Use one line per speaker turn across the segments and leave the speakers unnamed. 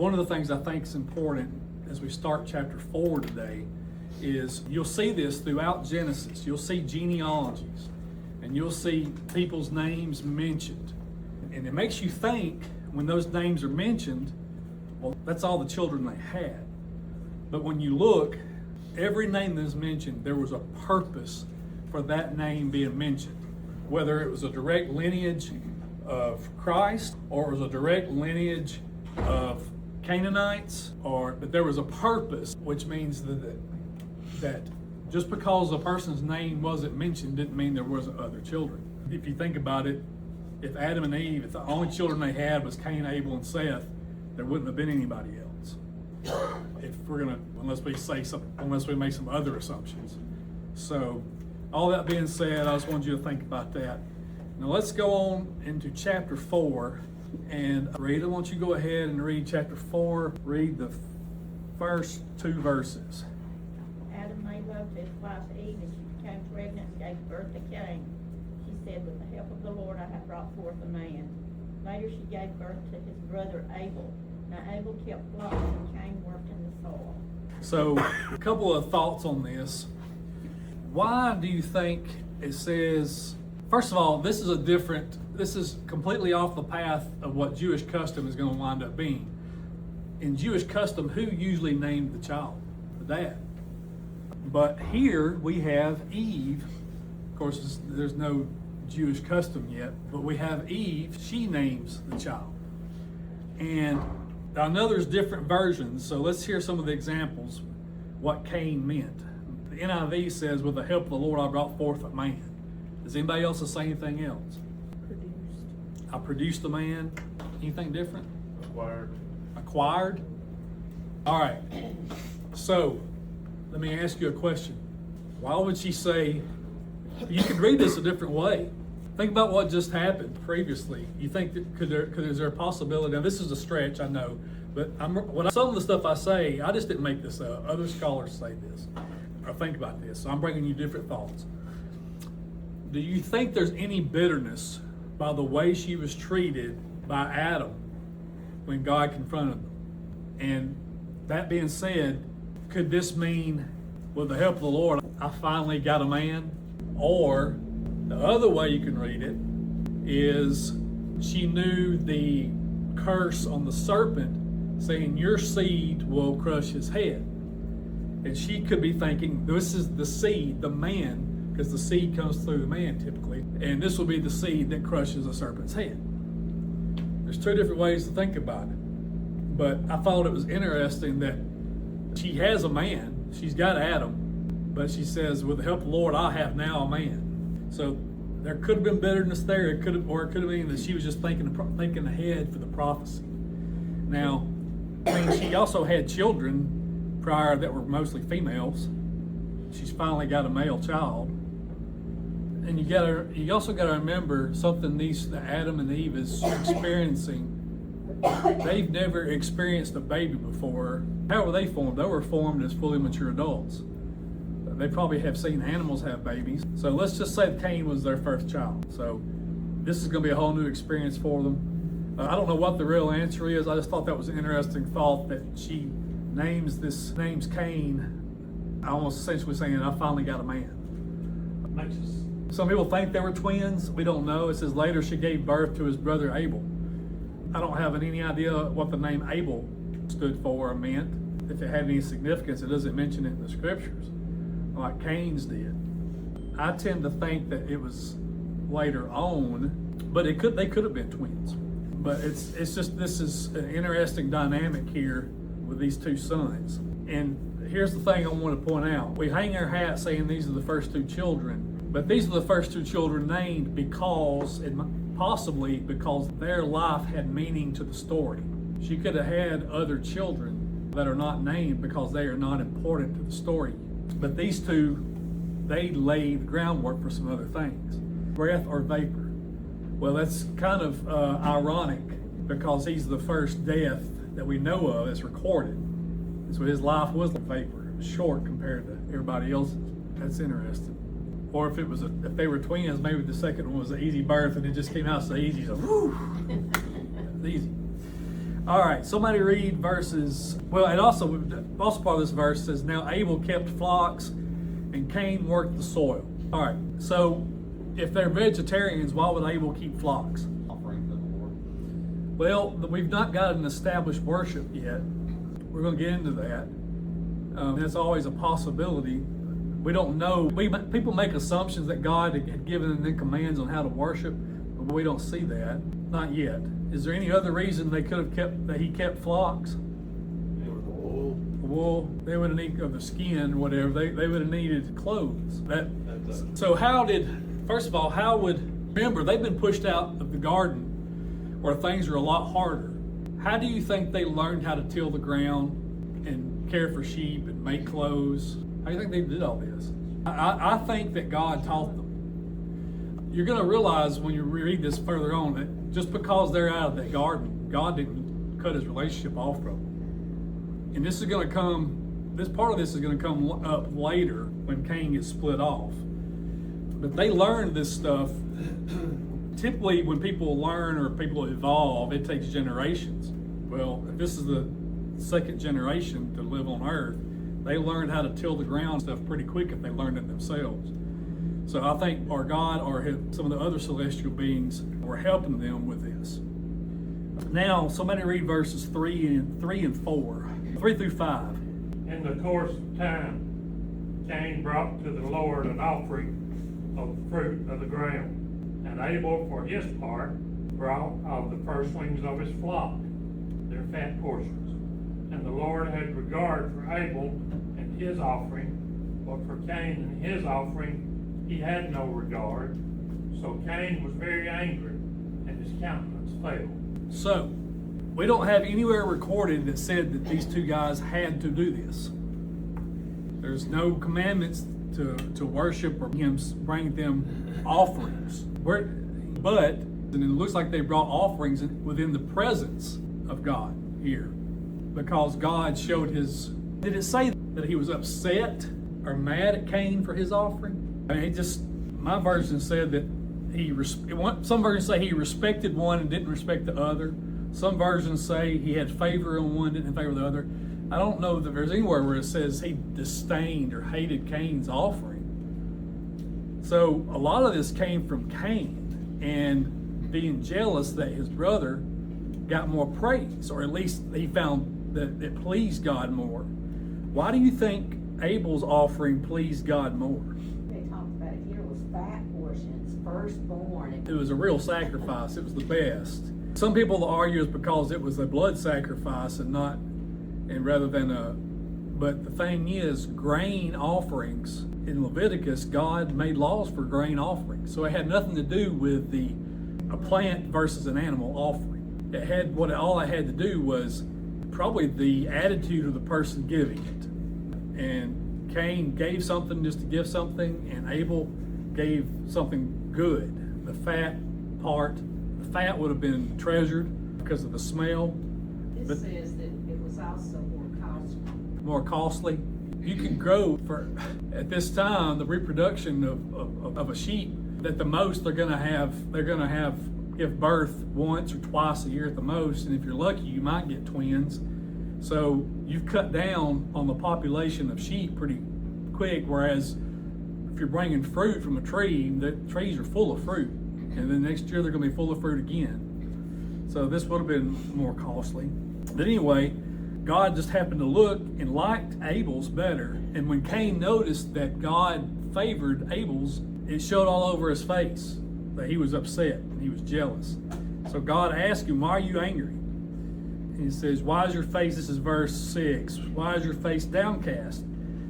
One of the things I think is important as we start chapter 4 today is you'll see this throughout Genesis. You'll see genealogies and you'll see people's names mentioned. And it makes you think when those names are mentioned, well, that's all the children they had. But when you look, every name that's mentioned, there was a purpose for that name being mentioned. Whether it was a direct lineage of Christ or it was a direct lineage of Canaanites, but there was a purpose, which means that just because a person's name wasn't mentioned didn't mean there wasn't other children. If you think about it, if Adam and Eve, if the only children they had was Cain, Abel, and Seth, there wouldn't have been anybody else. If we're gonna, unless we make some other assumptions. So, all that being said, I just wanted you to think about that. Now let's go on into chapter 4 and read. I want you to go ahead and read chapter 4. Read the first 2 verses.
Adam made love to his wife Eve, and she became pregnant and gave birth to Cain. She said, "With the help of the Lord I have brought forth a man." Later she gave birth to his brother Abel. Now Abel kept flocks, and Cain worked in the soil.
So, a couple of thoughts on this. Why do you think it says, first of all, this is completely off the path of what Jewish custom is going to wind up being. In Jewish custom, who usually named the child? The dad. But here we have Eve. Of course, there's no Jewish custom yet, but we have Eve. She names the child. And I know there's different versions, so let's hear some of the examples, what Cain meant. The NIV says, "With the help of the Lord I brought forth a man." Does anybody else say anything else?
Produced.
I produced a man. Anything different? Acquired? All right. So, let me ask you a question. Why would she say, you could read this a different way. Think about what just happened previously. You think that is there a possibility? Now this is a stretch, I know, but some of the stuff I say, I just didn't make this up. Other scholars say this or think about this. So I'm bringing you different thoughts. Do you think there's any bitterness by the way she was treated by Adam when God confronted them? And that being said, could this mean, with the help of the Lord, I finally got a man? Or the other way you can read it is she knew the curse on the serpent saying your seed will crush his head. And she could be thinking this is the seed, the man, because the seed comes through the man typically, and this will be the seed that crushes the serpent's head. There's 2 different ways to think about it. But I thought it was interesting that she has a man, she's got Adam, but she says, with the help of the Lord, I have now a man. So there could have been bitterness there, or it could have been that she was just thinking ahead for the prophecy. Now, I mean, she also had children prior that were mostly females. She's finally got a male child. And you also got to remember something that Adam and Eve is experiencing. They've never experienced a baby before. How were they formed? They were formed as fully mature adults. They probably have seen animals have babies. So let's just say Cain was their first child. So this is going to be a whole new experience for them. I don't know what the real answer is. I just thought that was an interesting thought that she names Cain, almost essentially saying, I finally got a man. Some people think they were twins. We don't know. It says later she gave birth to his brother Abel. I don't have any idea what the name Abel stood for or meant. If it had any significance, it doesn't mention it in the scriptures, like Cain's did. I tend to think that it was later on, but they could have been twins. But it's just, this is an interesting dynamic here with these 2 sons. And here's the thing I want to point out. We hang our hat saying these are the first 2 children, but these are the first 2 children named possibly because their life had meaning to the story. She could have had other children that are not named because they are not important to the story. But these 2, they laid the groundwork for some other things. Breath or vapor. Well, that's kind of ironic because he's the first death that we know of that's recorded. So his life was like vapor. It was short compared to everybody else's. That's interesting. Or if they were twins, maybe the second one was an easy birth and it just came out so easy. So, whoo, it's easy. All right, somebody read verses. Well, and also part of this verse says, now Abel kept flocks and Cain worked the soil. All right, so if they're vegetarians, why would Abel keep flocks?
Offering to the Lord.
Well, we've not got an established worship yet. We're going to get into that. That's always a possibility. We don't know. People make assumptions that God had given them commands on how to worship, but we don't see that. Not yet. Is there any other reason they could have kept he kept flocks? Wool. They would have needed, or the skin, whatever. They would have needed clothes. So first of all, remember, they've been pushed out of the garden where things are a lot harder. How do you think they learned how to till the ground and care for sheep and make clothes? How do you think they did all this? I think that God taught them. You're going to realize when you read this further on that just because they're out of that garden, God didn't cut his relationship off from them. And this part of this is going to come up later when Cain gets split off. But they learned this stuff. Typically, when people learn or people evolve, it takes generations. Well, if this is the second generation to live on earth, they learned how to till the ground stuff pretty quick if they learned it themselves. So I think our God or some of the other celestial beings were helping them with this. Now, somebody read verses 3 and 4, 3 through 5.
In the course of time, Cain brought to the Lord an offering of the fruit of the ground. And Abel, for his part, brought of the firstlings of his flock, their fat portions. And the Lord had regard for Abel and his offering, but for Cain and his offering he had no regard. So Cain was very angry, and his countenance fell.
So, we don't have anywhere recorded that said that these two guys had to do this. There's no commandments to worship or him bring them offerings. But it looks like they brought offerings within the presence of God here, because God showed his. Did it say that he was upset or mad at Cain for his offering? I mean, my version said that some versions say he respected one and didn't respect the other. Some versions say he had favor on one, didn't have favor on the other. I don't know that there's anywhere where it says he disdained or hated Cain's offering. So a lot of this came from Cain and being jealous that his brother got more praise, or at least he found that it pleased God more. Why do you think Abel's offering pleased God more?
They talked about it here was fat portions, firstborn.
It was a real sacrifice. It was the best. Some people argue it's because it was a blood sacrifice rather than but the thing is, grain offerings in Leviticus, God made laws for grain offerings. So it had nothing to do with a plant versus an animal offering. All it had to do was probably the attitude of the person giving it. And Cain gave something just to give something, and Abel gave something good. The fat would have been treasured because of the smell.
It says that it was also
More costly. You can grow at this time the reproduction of a sheep that the most they're gonna give birth once or twice a year at the most, and if you're lucky you might get twins. So you've cut down on the population of sheep pretty quick, whereas if you're bringing fruit from a tree, the trees are full of fruit, and then next year they're gonna be full of fruit again. So this would have been more costly. But anyway, God just happened to look and liked Abel's better. And when Cain noticed that God favored Abel's, it showed all over his face that he was upset and he was jealous. So God asked him, why are you angry? And he says, why is your face, this is verse 6, why is your face downcast?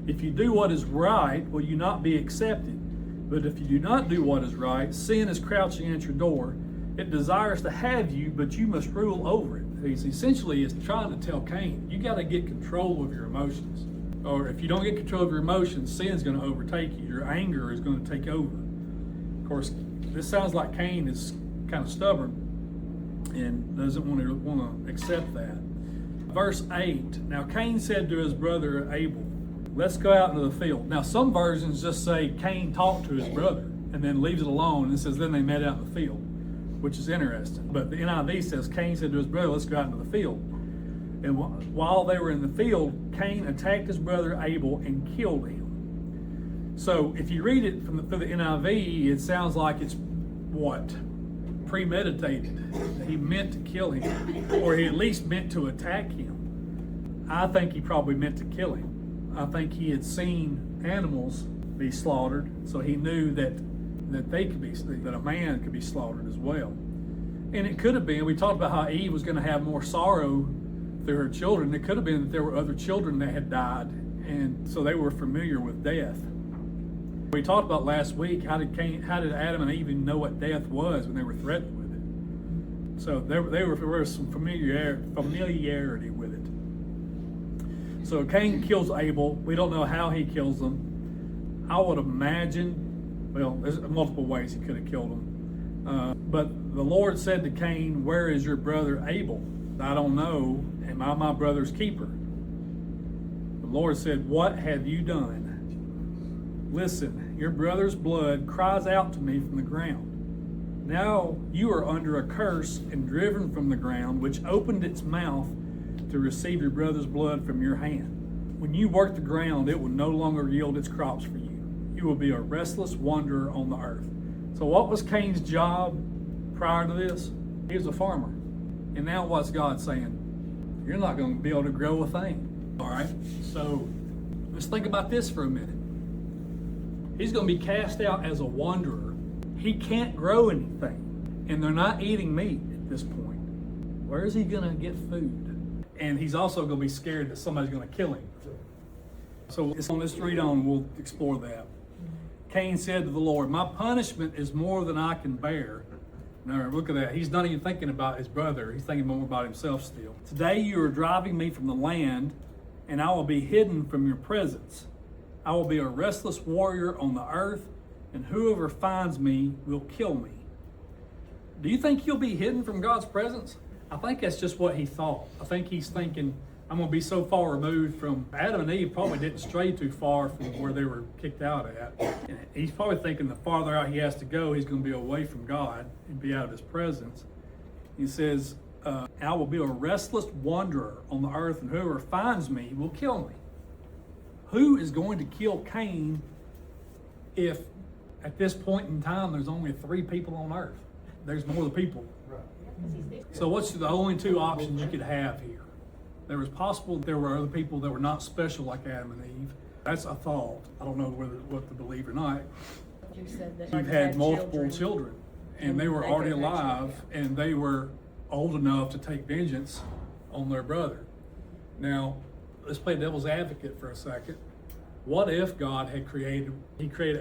If you do what is right, will you not be accepted? But if you do not do what is right, sin is crouching at your door. It desires to have you, but you must rule over it. He's essentially trying to tell Cain, you got to get control of your emotions. Or if you don't get control of your emotions, sin's going to overtake you. Your anger is going to take over. Of course, this sounds like Cain is kind of stubborn and doesn't want to accept that. Verse 8, now Cain said to his brother Abel, let's go out into the field. Now some versions just say Cain talked to his brother and then leaves it alone and says then they met out in the field. which is interesting. But the NIV says Cain said to his brother, let's go out into the field. And while they were in the field, Cain attacked his brother Abel and killed him. So if you read it through the NIV, it sounds like it's what? Premeditated. He meant to kill him, or he at least meant to attack him. I think he probably meant to kill him. I think he had seen animals be slaughtered, so he knew that they could be, that a man could be slaughtered as well. And it could have been, we talked about how Eve was going to have more sorrow through her children. It could have been that there were other children that had died, and so they were familiar with death. We talked about last week, how did Adam and Eve even know what death was when they were threatened with it? So there was some familiarity with it. So Cain kills Abel. We don't know how he kills him. I would imagine, well, there's multiple ways he could have killed him. But the Lord said to Cain, where is your brother Abel? I don't know. Am I my brother's keeper? The Lord said, what have you done? Listen, your brother's blood cries out to me from the ground. Now you are under a curse and driven from the ground, which opened its mouth to receive your brother's blood from your hand. When you work the ground, it will no longer yield its crops for you. You will be a restless wanderer on the earth. So what was Cain's job prior to this? He was a farmer. And now what's God saying? You're not going to be able to grow a thing. All right? So let's think about this for a minute. He's going to be cast out as a wanderer. He can't grow anything. And they're not eating meat at this point. Where is he going to get food? And he's also going to be scared that somebody's going to kill him. So let's read on and we'll explore that. Cain said to the Lord, my punishment is more than I can bear. Now look at that. He's not even thinking about his brother. He's thinking more about himself still. Today you are driving me from the land, and I will be hidden from your presence. I will be a restless warrior on the earth, and whoever finds me will kill me. Do you think he'll be hidden from God's presence? I think that's just what he thought. I think he's thinking, I'm going to be so far removed from Adam and Eve. Probably didn't stray too far from where they were kicked out at. And he's probably thinking the farther out he has to go, he's going to be away from God and be out of his presence. He says, I will be a restless wanderer on the earth, and whoever finds me will kill me. Who is going to kill Cain if at this point in time there's only 3 people on earth? There's more people. So what's the only 2 options you could have here? There was possible that there were other people that were not special like Adam and Eve. That's a thought. I don't know what to believe or not.
You said that
You've had multiple children, and they were already alive, and they were old enough to take vengeance on their brother. Now, let's play devil's advocate for a second. What if God had created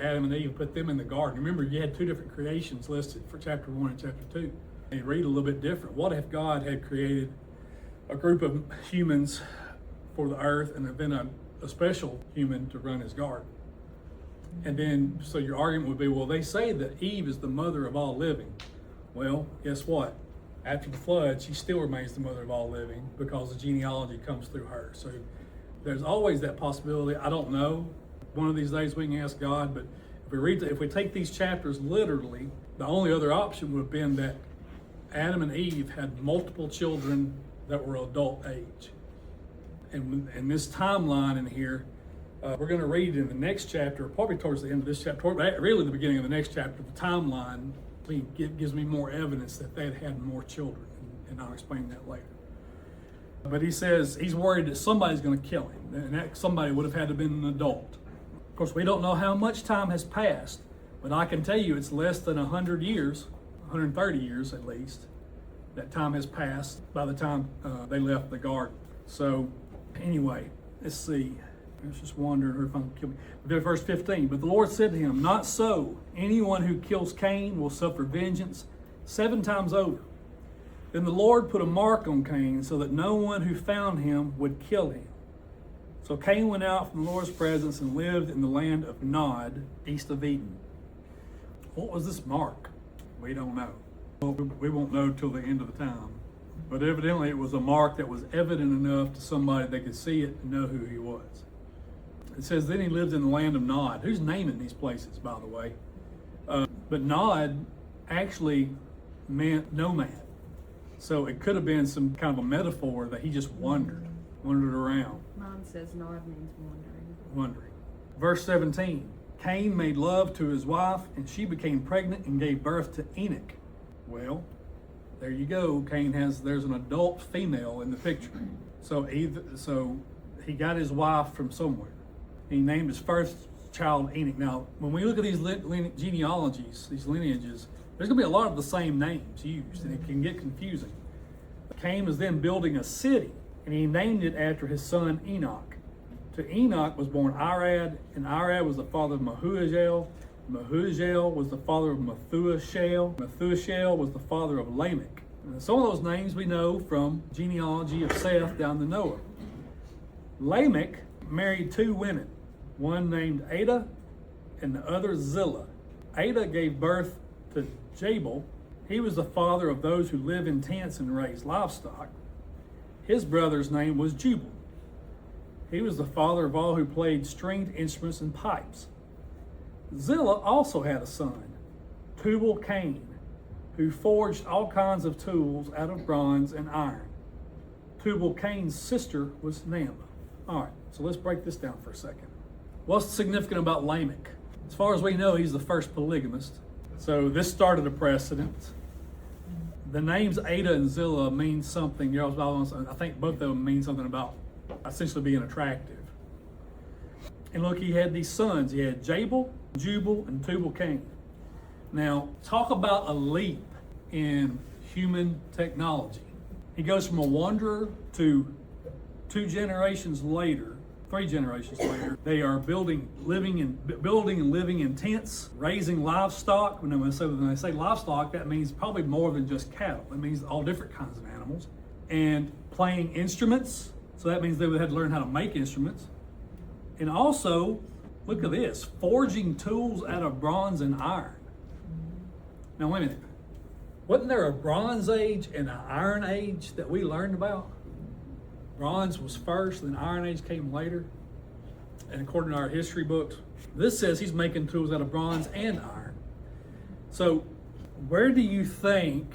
Adam and Eve and put them in the garden? Remember, you had 2 different creations listed for chapter 1 and chapter 2. They read a little bit different. What if God had created a group of humans for the earth and then a special human to run his garden? And then, so your argument would be, well, they say that Eve is the mother of all living. Well, guess what? After the flood, she still remains the mother of all living because the genealogy comes through her. So there's always that possibility. I don't know. One of these days we can ask God, but if we take these chapters literally, the only other option would have been that Adam and Eve had multiple children that were adult age. And this timeline in here, we're going to read in the next chapter, probably towards the end of this chapter, really the beginning of the next chapter, the timeline gives me more evidence that they had more children, and I'll explain that later. But he says he's worried that somebody's going to kill him, and that somebody would have had to have been an adult. Of course, we don't know how much time has passed, but I can tell you it's less than 100 years, 130 years at least, that time has passed by the time they left the garden. So anyway, let's see. I was just wondering if I'm killing. Verse 15, but the Lord said to him, not so. Anyone who kills Cain will suffer vengeance 7 times over. Then the Lord put a mark on Cain so that no one who found him would kill him. So Cain went out from the Lord's presence and lived in the land of Nod, east of Eden. What was this mark? We don't know. We won't know till the end of the time. But evidently it was a mark that was evident enough to somebody they could see it and know who he was. It says, then he lived in the land of Nod. Who's naming these places, by the way? But Nod actually meant nomad. So it could have been some kind of a metaphor that he just wandered around.
Mine says nod means
Wondering. Verse 17, Cain made love to his wife, and she became pregnant and gave birth to Enoch. Well, there you go. There's an adult female in the picture. So he got his wife from somewhere. He named his first child Enoch. Now, when we look at these genealogies, these lineages, there's going to be a lot of the same names used, and it can get confusing. Cain was then building a city, and he named it after his son Enoch. To Enoch was born Irad, and Irad was the father of Mehujael. Mehujael was the father of Methuselah. Methuselah was the father of Lamech. And some of those names we know from genealogy of Seth down to Noah. Lamech married two women, one named Ada and the other Zillah. Ada gave birth to Jabal. He was the father of those who live in tents and raise livestock. His brother's name was Jubal. He was the father of all who played stringed instruments and pipes. Zillah also had a son, Tubal-Cain, who forged all kinds of tools out of bronze and iron. Tubal-Cain's sister was Naamah. All right, so let's break this down for a second. What's significant about Lamech? As far as we know, he's the first polygamist. So this started a precedent. The names Ada and Zillah mean something. I think both of them mean something about essentially being attractive. And look, he had these sons. He had Jabal, Jubal, and Tubal-Cain. Now, talk about a leap in human technology. He goes from a wanderer to 3 generations later, they are living and living in tents, raising livestock. When they say livestock, that means probably more than just cattle. It means all different kinds of animals. And playing instruments. So that means they would have to learn how to make instruments. And also, look at this, forging tools out of bronze and iron. Now wait a minute. Wasn't there a Bronze Age and an Iron Age that we learned about? Bronze was first, then Iron Age came later. And according to our history books, this says he's making tools out of bronze and iron. So where do you think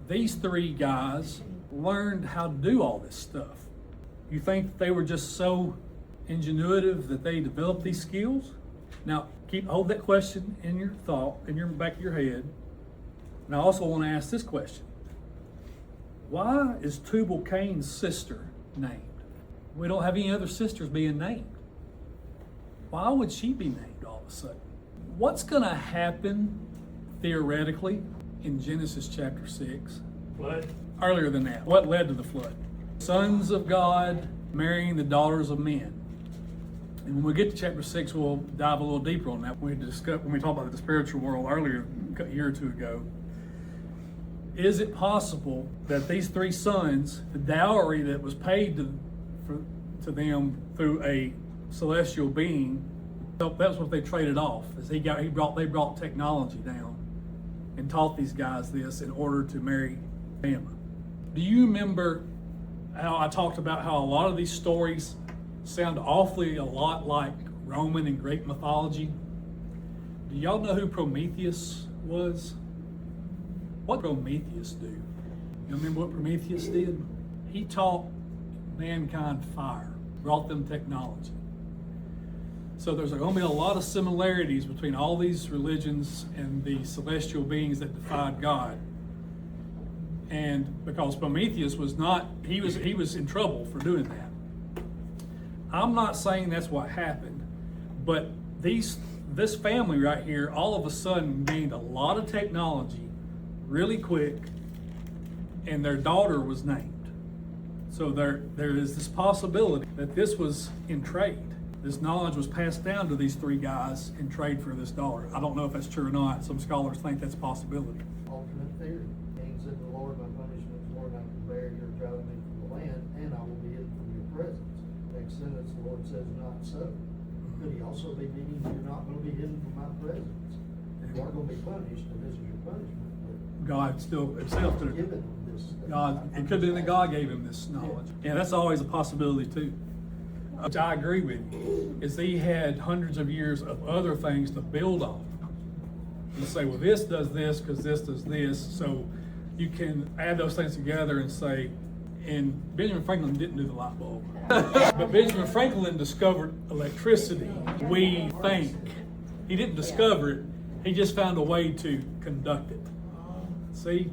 these 3 guys learned how to do all this stuff? You think they were just so ingenuitive that they developed these skills? Now, hold that question in your thought, in your back of your head. And I also want to ask this question. Why is Tubal-Cain's sister named? We don't have any other sisters being named. Why would she be named all of a sudden? What's going to happen theoretically in Genesis chapter 6?
Flood.
Earlier than that, what led to the flood? Sons of God marrying the daughters of men. And when we get to chapter 6, we'll dive a little deeper on that. When we talked about the spiritual world earlier, a year or 2 ago. Is it possible that these 3 sons, the dowry that was paid to them through a celestial being, that's what they traded off? As they brought technology down and taught these guys this in order to marry Naamah. Do you remember how I talked about how a lot of these stories sound awfully a lot like Roman and Greek mythology? Do y'all know who Prometheus was? What did Prometheus do? You remember what Prometheus did? He taught mankind fire, brought them technology. So there's going to be a lot of similarities between all these religions and the celestial beings that defied God. And because Prometheus was he was in trouble for doing that. I'm not saying that's what happened, but this family right here all of a sudden gained a lot of technology really quick, and their daughter was named. So there is this possibility that this was in trade. This knowledge was passed down to these 3 guys in trade for this daughter. I don't know if that's true or not. Some scholars think that's a possibility.
Alternate theory. Cain said to the Lord, my punishment is, Lord, I can bear your driving me from the land, and I will be hidden from your presence. Next sentence, the Lord says, not so. Could he also be meaning you're not going to be hidden from my presence? You are going to be punished, and this is your punishment.
God still himself could have
Given this.
God, it could be that God gave him this knowledge. Yeah, that's always a possibility too. Which I agree with you, is he had hundreds of years of other things to build on. You say, well, this does this because this does this. So you can add those things together and say, and Benjamin Franklin didn't do the light bulb. But Benjamin Franklin discovered electricity. We think. He didn't discover it, he just found a way to conduct it. See?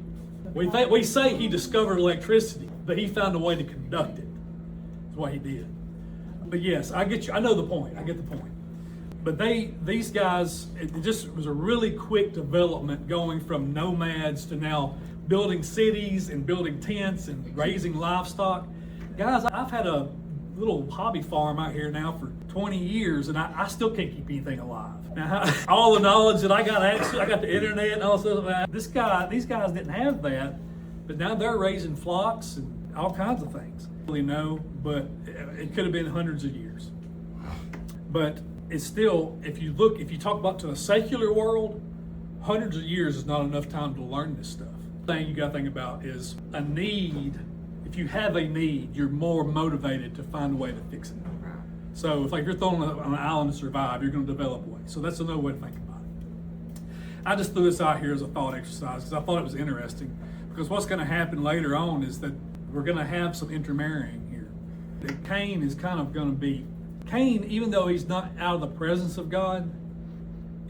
We say he discovered electricity, but he found a way to conduct it. That's what he did. But yes, I get you. I know the point. I get the point. But these guys, it just was a really quick development going from nomads to now building cities and building tents and raising livestock. Guys, I've had a little hobby farm out here now for 20 years, and I still can't keep anything alive. Now, all the knowledge that I got access, I got the internet and all stuff like that. These guys didn't have that, but now they're raising flocks and all kinds of things. I really know, but it could have been hundreds of years. But it's still, if you talk about to the secular world, hundreds of years is not enough time to learn this stuff. The thing you got to think about is a need. If you have a need, you're more motivated to find a way to fix it. So if like you're thrown on an island to survive, you're going to develop a way. So that's another way to think about it. I just threw this out here as a thought exercise because I thought it was interesting. Because what's going to happen later on is that we're going to have some intermarrying here. That Cain is kind of going to be, Cain, even though he's not out of the presence of God,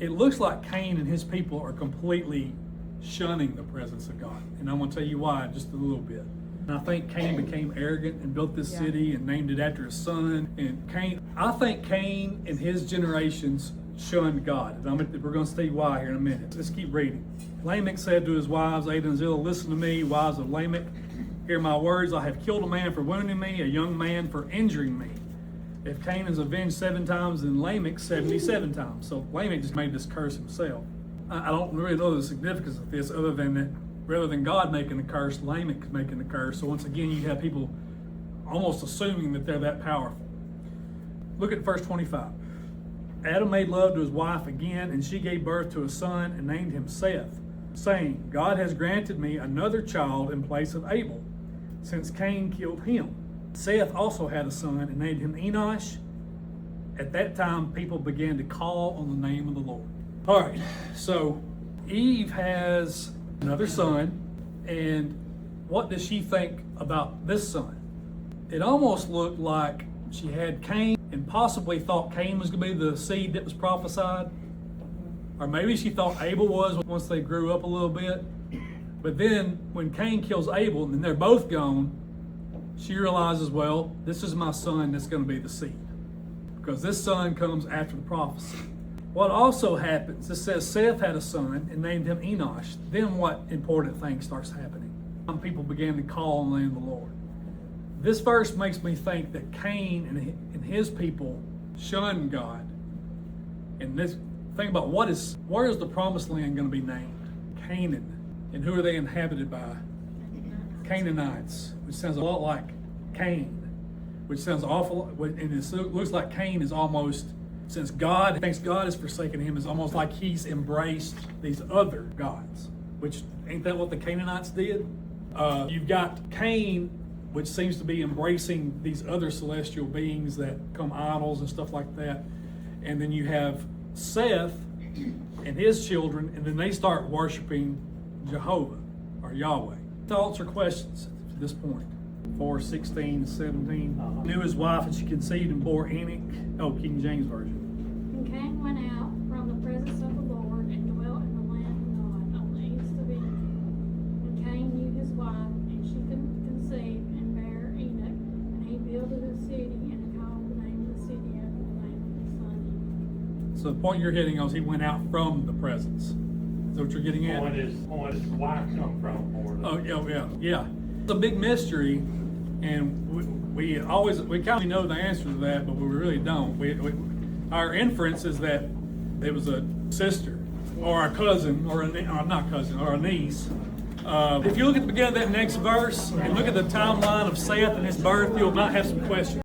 it looks like Cain and his people are completely shunning the presence of God. And I'm going to tell you why in just a little bit. And I think Cain became arrogant and built this city and named it after his son. And I think Cain and his generations shunned God. And we're going to see why here in a minute. Let's keep reading. Lamech said to his wives, Adah and Zillah, listen to me, wives of Lamech. Hear my words. I have killed a man for wounding me, a young man for injuring me. If Cain is avenged 7 times, then Lamech 77 times. So Lamech just made this curse himself. I don't really know the significance of this other than that rather than God making the curse, Lamech making the curse. So once again, you have people almost assuming that they're that powerful. Look at verse 25. Adam made love to his wife again, and she gave birth to a son and named him Seth, saying, God has granted me another child in place of Abel, since Cain killed him. Seth also had a son and named him Enosh. At that time, people began to call on the name of the Lord. All right, so Eve has another son, and what does she think about this son? It almost looked like she had Cain and possibly thought Cain was going to be the seed that was prophesied. Or maybe she thought Abel was once they grew up a little bit. But then when Cain kills Abel and they're both gone, she realizes, well, this is my son that's going to be the seed. Because this son comes after the prophecy. What also happens, it says Seth had a son and named him Enosh. Then what important thing starts happening? Some people began to call on the name of the Lord. This verse makes me think that Cain and his people shunned God. And this think about where is the promised land going to be named? Canaan. And who are they inhabited by? Canaanites, which sounds a lot like Cain, which sounds awful. And it looks like Cain is almost, since God thinks God has forsaken him, is almost like he's embraced these other gods, which ain't that what the Canaanites did? You've got Cain, which seems to be embracing these other celestial beings that become idols and stuff like that. And then you have Seth and his children, and then they start worshiping Jehovah or Yahweh. Thoughts or questions at this point? 4:16-17. Knew his wife, and she conceived and bore Enoch. Oh, King James Version.
And Cain went out from the presence of the Lord and dwelt in the land of Nod on the east of Eden. And Cain knew his wife, and she conceived and bare Enoch. And he builded a city and called the name of the city after the name of his son Enoch.
So the point you're hitting on is he went out from the presence. Is that what you're getting at?
Where did his wife come from?
Oh, yeah. It's a big mystery, and we kind of know the answer to that, but we really don't. Our inference is that it was a sister, or a cousin, or a niece. If you look at the beginning of that next verse and look at the timeline of Seth and his birth, you'll not have some questions.